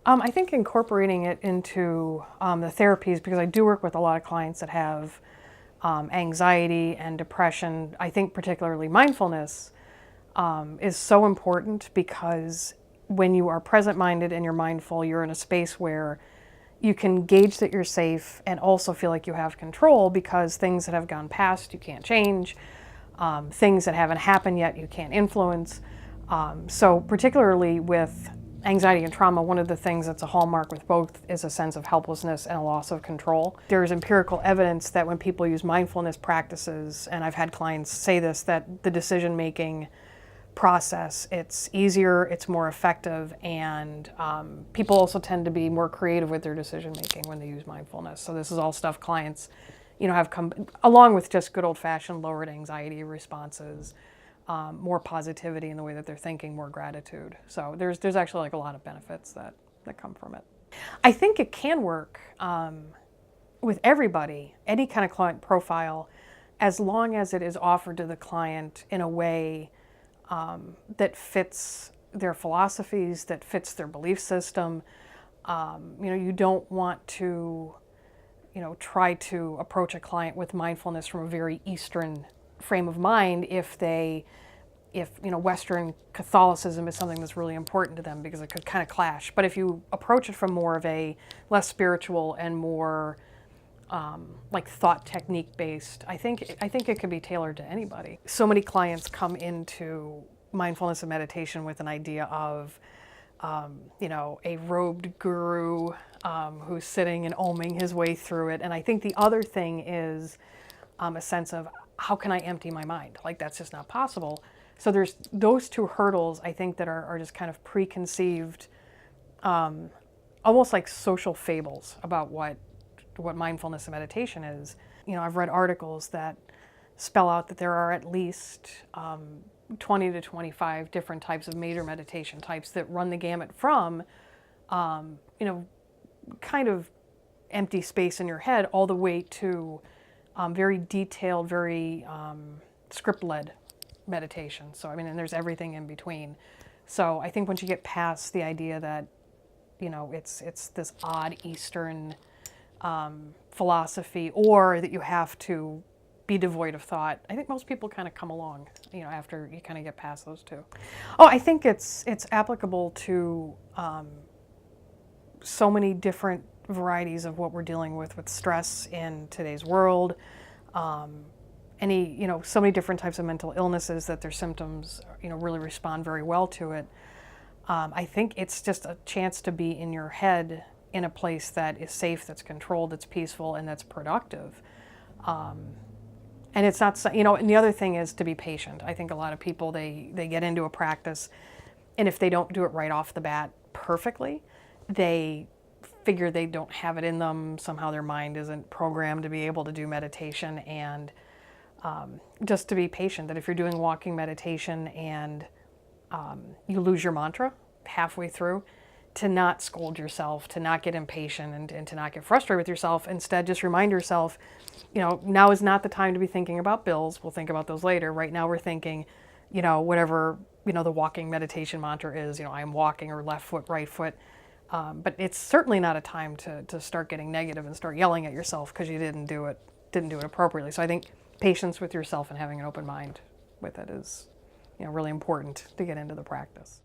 I think incorporating it into the therapies, because I do work with a lot of clients that have anxiety and depression. I think particularly mindfulness is so important, because when you are present-minded and you're mindful, you're in a space where you can gauge that you're safe and also feel like you have control, because things that have gone past you can't change. Things that haven't happened yet you can't influence. So particularly with anxiety and trauma, one of the things that's a hallmark with both is a sense of helplessness and a loss of control. There's empirical evidence that when people use mindfulness practices, and I've had clients say this, that the decision-making process, it's easier, it's more effective, and people also tend to be more creative with their decision-making when they use mindfulness. So this is all stuff clients, have come, along with just good old-fashioned lowered anxiety responses, more positivity in the way that they're thinking, more gratitude. So there's actually like a lot of benefits that come from it. I think it can work with everybody, any kind of client profile, as long as it is offered to the client in a way that fits their philosophies, that fits their belief system. You don't want to, try to approach a client with mindfulness from a very Eastern frame of mind if Western Catholicism is something that's really important to them, because it could kind of clash. But if you approach it from more of a less spiritual and more like thought technique based, I think it could be tailored to anybody. So many clients come into mindfulness and meditation with an idea of a robed guru who's sitting and oming his way through it. And I think the other thing is a sense of, how can I empty my mind? Like, that's just not possible. So there's those two hurdles, I think, that are just kind of preconceived, almost like social fables about what mindfulness and meditation is. I've read articles that spell out that there are at least 20 to 25 different types of major meditation types that run the gamut from, kind of empty space in your head all the way to very detailed, very script-led meditation. So, and there's everything in between. So I think once you get past the idea that, it's this odd Eastern philosophy, or that you have to be devoid of thought, I think most people kind of come along, after you kind of get past those two. Oh, I think it's applicable to so many different varieties of what we're dealing with stress in today's world. So many different types of mental illnesses that their symptoms, really respond very well to it. I think it's just a chance to be in your head in a place that is safe, that's controlled, that's peaceful, and that's productive. And it's not, and the other thing is to be patient. I think a lot of people, they get into a practice, and if they don't do it right off the bat perfectly, they figure they don't have it in them. Somehow their mind isn't programmed to be able to do meditation. And just to be patient, that if you're doing walking meditation and you lose your mantra halfway through, to not scold yourself, to not get impatient, and to not get frustrated with yourself. Instead, just remind yourself, now is not the time to be thinking about bills. We'll think about those later. Right now we're thinking, whatever, the walking meditation mantra is, I am walking, or left foot, right foot. But it's certainly not a time to start getting negative and start yelling at yourself because you didn't do it appropriately. So I think patience with yourself and having an open mind with it is, really important to get into the practice.